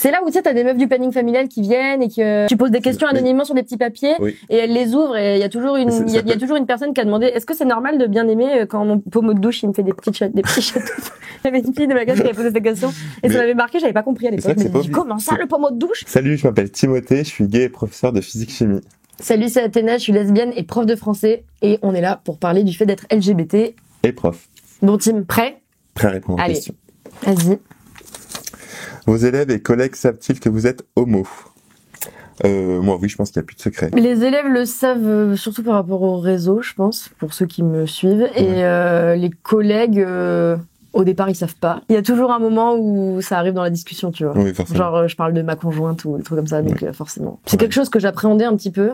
C'est là où tu sais, t'as des meufs du planning familial qui viennent et que tu poses des questions anonymement sur des petits papiers et elles les ouvrent et il y a toujours une personne qui a demandé est-ce que c'est normal de bien aimer quand mon pommeau de douche il me fait des petits châteaux. J'avais une fille de ma classe qui avait posé cette question et ça m'avait marqué, j'avais pas compris à l'époque. Mais comment ça le pommeau de douche? Salut, je m'appelle Timothée, je suis gay et professeur de physique-chimie. Salut, c'est Athéna, je suis lesbienne et prof de français et on est là pour parler du fait d'être LGBT. Et prof. Bon Tim, prêt? Prêt à répondre aux Allez, questions. vas-y. Vos élèves et collègues savent-ils que vous êtes homo? Moi, oui, je pense qu'il n'y a plus de secret. Les élèves le savent surtout par rapport au réseau, je pense, pour ceux qui me suivent. Et les collègues, au départ, ils savent pas. Il y a toujours un moment où ça arrive dans la discussion, tu vois. Oui, forcément. Genre, je parle de ma conjointe ou des trucs comme ça, donc forcément. C'est quelque chose que j'appréhendais un petit peu.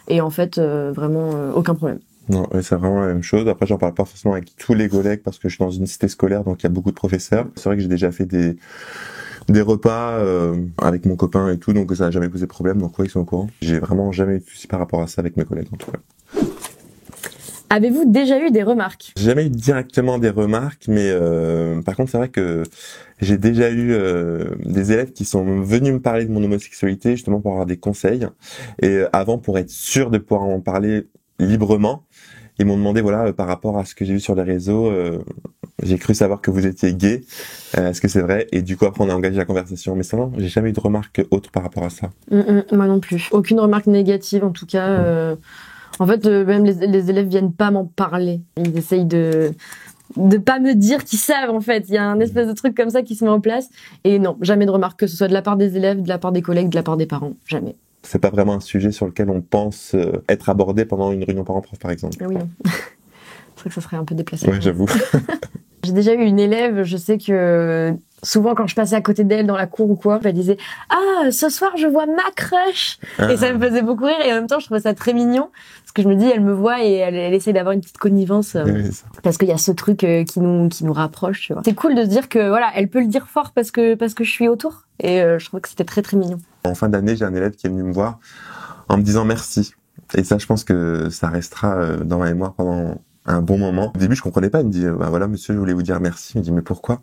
Et en fait, vraiment, aucun problème. Non, c'est vraiment la même chose. Après, j'en parle pas forcément avec tous les collègues parce que je suis dans une cité scolaire, donc il y a beaucoup de professeurs. C'est vrai que j'ai déjà fait des repas avec mon copain et tout, donc ça n'a jamais posé problème, donc ouais, ils sont au courant. J'ai vraiment jamais eu de soucis par rapport à ça avec mes collègues, en tout cas. Avez-vous déjà eu des remarques? J'ai jamais eu directement des remarques, mais par contre, c'est vrai que j'ai déjà eu des élèves qui sont venus me parler de mon homosexualité, justement pour avoir des conseils. Et avant, pour être sûr de pouvoir en parler librement, ils m'ont demandé, voilà, par rapport à ce que j'ai vu sur les réseaux, j'ai cru savoir que vous étiez gay. Est-ce que c'est vrai? Et du coup, après, on a engagé la conversation. Mais ça, non, j'ai jamais eu de remarque autre par rapport à ça. Moi non plus. Aucune remarque négative, en tout cas. En fait, même les élèves viennent pas m'en parler. Ils essayent de pas me dire qu'ils savent, en fait. Il y a un espèce de truc comme ça qui se met en place. Et non, jamais de remarque, que ce soit de la part des élèves, de la part des collègues, de la part des parents. Jamais. C'est pas vraiment un sujet sur lequel on pense être abordé pendant une réunion parents-prof, par exemple. Ah oui, non. C'est vrai que ça serait un peu déplacé. Ouais, j'avoue. J'ai déjà eu une élève, je sais que souvent quand je passais à côté d'elle dans la cour ou quoi, elle disait « Ah, ce soir je vois ma crush !» Et ça me faisait beaucoup rire et en même temps je trouvais ça très mignon parce que je me dis elle me voit et elle essaie d'avoir une petite connivence parce qu'il y a ce truc qui nous rapproche, tu vois. C'est cool de se dire que voilà, elle peut le dire fort parce que je suis autour et je trouve que c'était très très mignon. En fin d'année, j'ai un élève qui est venu me voir en me disant merci. Et ça, je pense que ça restera dans ma mémoire pendant un bon moment. Au début, je comprenais pas. Il me dit, bah voilà, monsieur, je voulais vous dire merci. Il me dit, mais pourquoi?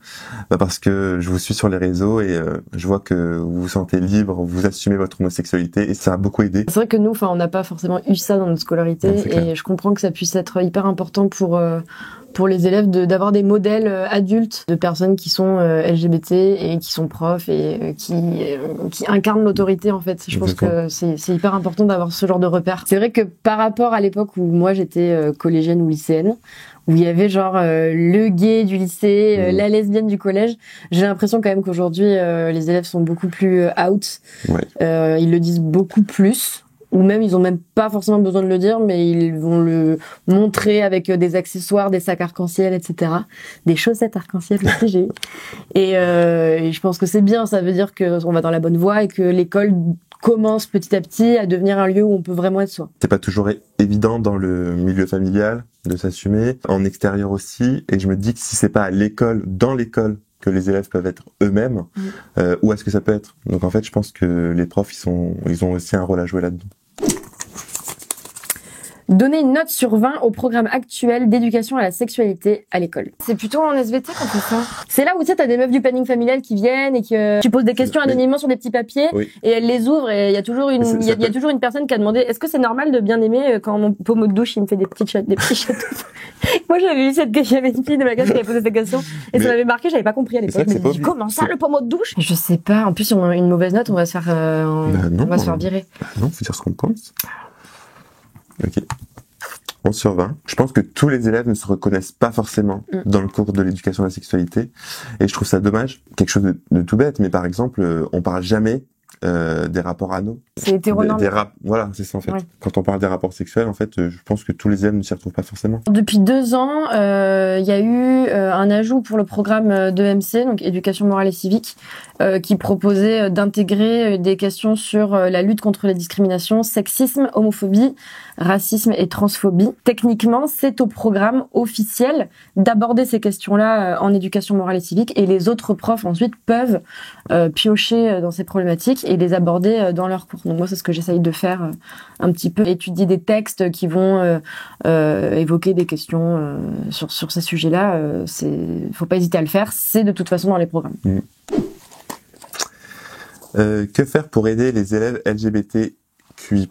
Bah parce que je vous suis sur les réseaux et je vois que vous vous sentez libre, vous assumez votre homosexualité et ça a beaucoup aidé. C'est vrai que nous, on n'a pas forcément eu ça dans notre scolarité et je comprends que ça puisse être hyper important pour les élèves d'avoir des modèles adultes de personnes qui sont LGBT et qui sont profs et qui incarnent l'autorité en fait. Je pense que c'est hyper important d'avoir ce genre de repères. C'est vrai que par rapport à l'époque où moi j'étais collégienne ou lycéenne, où il y avait genre le gay du lycée, la lesbienne du collège, j'ai l'impression quand même qu'aujourd'hui les élèves sont beaucoup plus out. Ils le disent beaucoup plus. Ou même, ils ont même pas forcément besoin de le dire, mais ils vont le montrer avec des accessoires, des sacs arc-en-ciel, etc. Des chaussettes arc-en-ciel aussi, j'ai eu. Et je pense que c'est bien, ça veut dire qu'on va dans la bonne voie et que l'école commence petit à petit à devenir un lieu où on peut vraiment être soi. C'est pas toujours évident dans le milieu familial de s'assumer, en extérieur aussi, et je me dis que si c'est pas à l'école, dans l'école, que les élèves peuvent être eux-mêmes, où est-ce que ça peut être? Donc en fait, je pense que les profs, ils ont aussi un rôle à jouer là-dedans. Donner une note sur 20 au programme actuel d'éducation à la sexualité à l'école. C'est plutôt en SVT qu'on fait ça. C'est là où tu sais, t'as des meufs du planning familial qui viennent et que tu poses des questions anonymement sur des petpetits papiers et elles les ouvrent et il y a toujours une personne qui a demandé est-ce que c'est normal de bien aimer quand mon pommeau de douche il me fait des petits châteaux. Moi j'avais une fille de ma classe qui avait posé cette question et ça m'avait marqué, j'avais pas compris à l'époque. Mais comment ça le pommeau de douche? Je sais pas. En plus si on a une mauvaise note, on va se faire virer. Non, faut dire ce qu'on pense. Ok. 11 sur 20. Je pense que tous les élèves ne se reconnaissent pas forcément dans le cours de l'éducation à la sexualité. Et je trouve ça dommage. Quelque chose de tout bête, mais par exemple, on parle jamais des rapports anaux. C'est hétéronormé. Voilà, c'est ça en fait. Quand on parle des rapports sexuels, en fait, je pense que tous les élèves ne s'y retrouvent pas forcément. Depuis 2 ans, il y a eu un ajout pour le programme d'EMC, donc éducation morale et civique, qui proposait d'intégrer des questions sur la lutte contre les discriminations, sexisme, homophobie, racisme et transphobie. Techniquement, c'est au programme officiel d'aborder ces questions-là en éducation morale et civique, et les autres profs ensuite peuvent piocher dans ces problématiques et les aborder dans leur cours. Donc moi, c'est ce que j'essaye de faire un petit peu, étudier des textes qui vont évoquer des questions sur ces sujets-là. Faut pas hésiter à le faire, c'est de toute façon dans les programmes. Que faire pour aider les élèves LGBTQI+.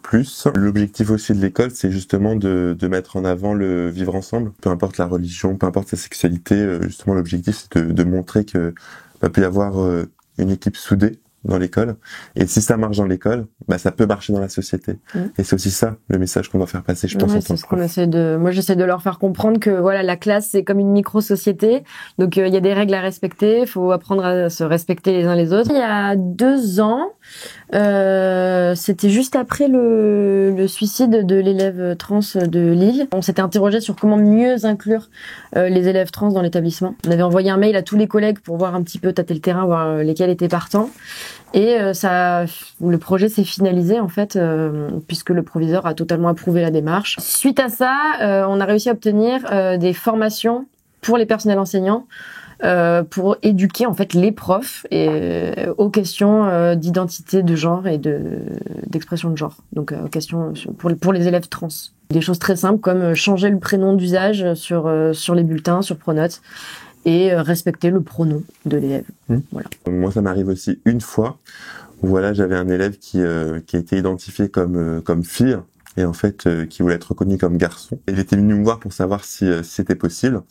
L'objectif aussi de l'école, c'est justement de mettre en avant le vivre ensemble, peu importe la religion, peu importe sa sexualité. Justement, l'objectif, c'est de montrer que peut y avoir une équipe soudée dans l'école. Et si ça marche dans l'école, ça peut marcher dans la société. Et c'est aussi ça, le message qu'on doit faire passer, je pense, en tant que prof. Moi, j'essaie de leur faire comprendre que voilà, la classe, c'est comme une micro-société. Donc, il y a des règles à respecter. Il faut apprendre à se respecter les uns les autres. Il y a 2 ans, c'était juste après le suicide de l'élève trans de Lille. On s'était interrogé sur comment mieux inclure les élèves trans dans l'établissement. On avait envoyé un mail à tous les collègues pour voir un petit peu tâter le terrain, voir lesquels étaient partants. Et le projet s'est finalisé en fait, puisque le proviseur a totalement approuvé la démarche. Suite à ça, on a réussi à obtenir des formations pour les personnels enseignants pour éduquer en fait les profs aux questions d'identité de genre et d'expression de genre. Donc aux questions pour les élèves trans. Des choses très simples comme changer le prénom d'usage sur les bulletins, sur Pronote. Et respecter le pronom de l'élève. Voilà. Moi, ça m'arrive aussi une fois où voilà, j'avais un élève qui a été identifié comme fille et en fait qui voulait être reconnu comme garçon. Il était venu me voir pour savoir si c'était possible.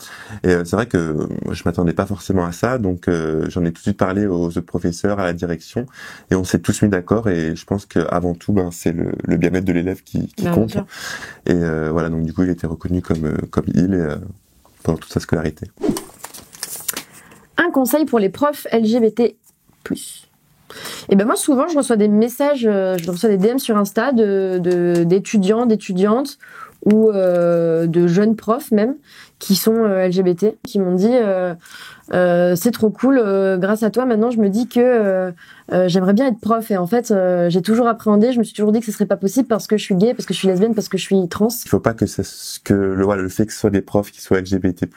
Et c'est vrai que je m'attendais pas forcément à ça, donc j'en ai tout de suite parlé aux autres professeurs, à la direction, et on s'est tous mis d'accord. Et je pense qu'avant tout, c'est le bien-être de l'élève qui compte. Et voilà, donc du coup, il était reconnu comme il pendant toute sa scolarité. Un conseil pour les profs LGBT+. Et moi souvent je reçois des messages, je reçois des DM sur Insta d'étudiants, d'étudiantes ou de jeunes profs même qui sont LGBT, qui m'ont dit c'est trop cool, grâce à toi maintenant je me dis que j'aimerais bien être prof et en fait j'ai toujours appréhendé, je me suis toujours dit que ce serait pas possible parce que je suis gay, parce que je suis lesbienne, parce que je suis trans. Il faut pas que le fait que ce soit des profs qui soient LGBT+,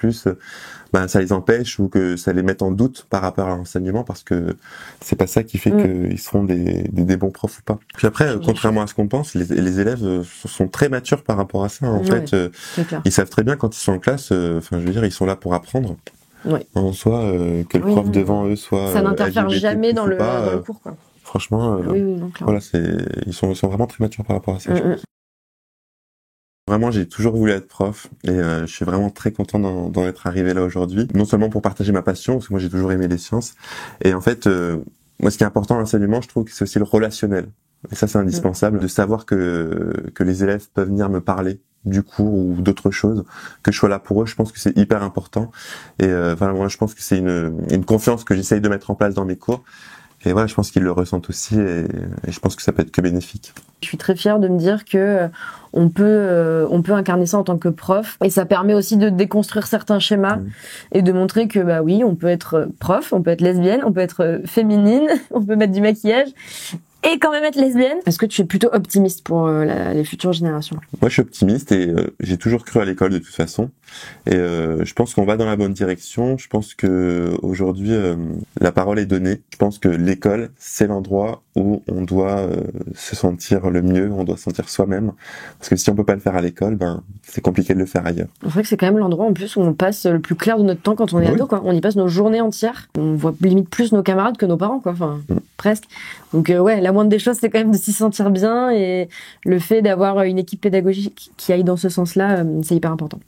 ça les empêche ou que ça les mette en doute par rapport à l'enseignement, parce que c'est pas ça qui fait qu'ils seront des bons profs ou pas. Puis après, contrairement à ce qu'on pense, les élèves sont très matures par rapport à ça. En fait, ils savent très bien quand ils sont en classe, je veux dire, ils sont là pour apprendre. En soi, que le prof devant eux soit ça n'interfère LGBT jamais dans le cours, quoi. Franchement, voilà, ils sont vraiment très matures par rapport à ça. Vraiment, j'ai toujours voulu être prof et je suis vraiment très content d'en être arrivé là aujourd'hui. Non seulement pour partager ma passion, parce que moi j'ai toujours aimé les sciences. Et en fait, moi ce qui est important dans l'enseignement, je trouve que c'est aussi le relationnel. Et ça c'est indispensable, de savoir que les élèves peuvent venir me parler du cours ou d'autres choses, que je sois là pour eux. Je pense que c'est hyper important. Et moi je pense que c'est une confiance que j'essaye de mettre en place dans mes cours. Et voilà, je pense qu'ils le ressentent aussi et je pense que ça peut être que bénéfique. Je suis très fière de me dire que on peut incarner ça en tant que prof, et ça permet aussi de déconstruire certains schémas et de montrer que oui, on peut être prof, on peut être lesbienne, on peut être féminine, on peut mettre du maquillage et quand même être lesbienne. Est-ce que tu es plutôt optimiste pour les futures générations? Moi, je suis optimiste et j'ai toujours cru à l'école de toute façon. Et je pense qu'on va dans la bonne direction. Je pense que aujourd'hui, la parole est donnée. Je pense que l'école, c'est l'endroit où on doit se sentir le mieux, on doit se sentir soi-même. Parce que si on peut pas le faire à l'école, c'est compliqué de le faire ailleurs. C'est vrai que c'est quand même l'endroit en plus où on passe le plus clair de notre temps quand on est ado, quoi. On y passe nos journées entières. On voit limite plus nos camarades que nos parents, quoi. Enfin, presque. Donc la moindre des choses, c'est quand même de s'y sentir bien, et le fait d'avoir une équipe pédagogique qui aille dans ce sens-là, c'est hyper important.